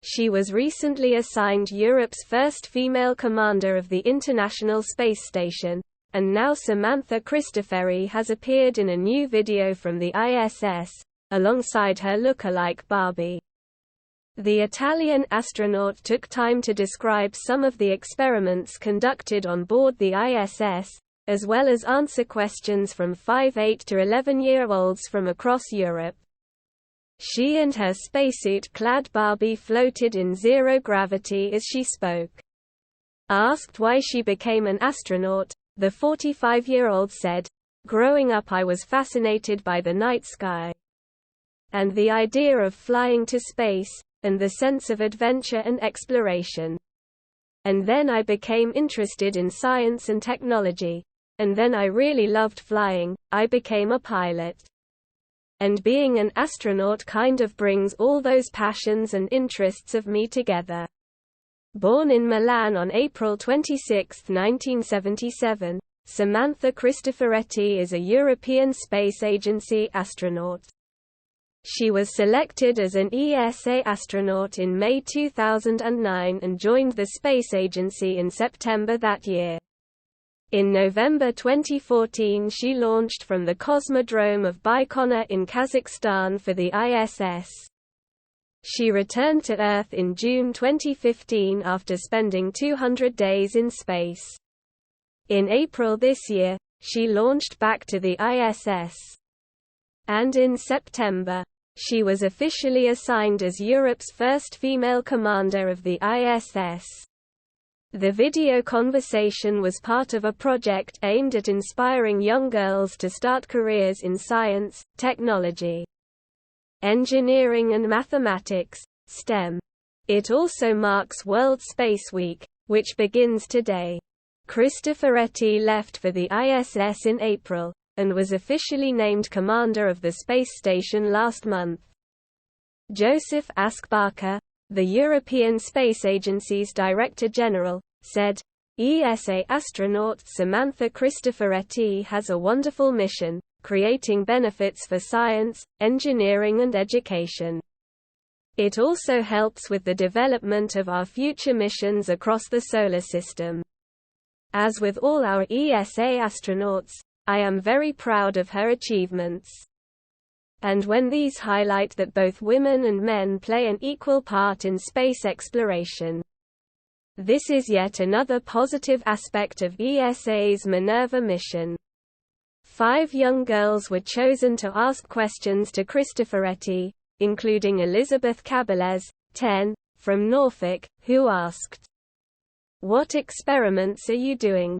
She was recently assigned Europe's first female commander of the International Space Station, and now Samantha Cristoforetti has appeared in a new video from the ISS, alongside her lookalike Barbie. The Italian astronaut took time to describe some of the experiments conducted on board the ISS, as well as answer questions from 5, 8 to 11-year-olds from across Europe. She and her spacesuit-clad Barbie floated in zero gravity as she spoke. Asked why she became an astronaut, the 45-year-old said, "Growing up I was fascinated by the night sky and the idea of flying to space, and the sense of adventure and exploration. And then I became interested in science and technology. And then I really loved flying, I became a pilot. And being an astronaut kind of brings all those passions and interests of me together." Born in Milan on April 26, 1977, Samantha Cristoforetti is a European Space Agency astronaut. She was selected as an ESA astronaut in May 2009 and joined the Space Agency in September that year. In November 2014 she launched from the Cosmodrome of Baikonur in Kazakhstan for the ISS. She returned to Earth in June 2015 after spending 200 days in space. In April this year, she launched back to the ISS. And in September, she was officially assigned as Europe's first female commander of the ISS. The video conversation was part of a project aimed at inspiring young girls to start careers in science, technology, engineering and mathematics, STEM. It also marks World Space Week, which begins today. Cristoforetti left for the ISS in April, and was officially named commander of the space station last month. Joseph Askbacher, the European Space Agency's Director General, said, "ESA astronaut Samantha Cristoforetti has a wonderful mission, creating benefits for science, engineering and education. It also helps with the development of our future missions across the solar system. As with all our ESA astronauts, I am very proud of her achievements. And when these highlight that both women and men play an equal part in space exploration. This is yet another positive aspect of ESA's Minerva mission." 5 young girls were chosen to ask questions to Cristoforetti, including Elizabeth Cabales, 10, from Norfolk, who asked, "What experiments are you doing?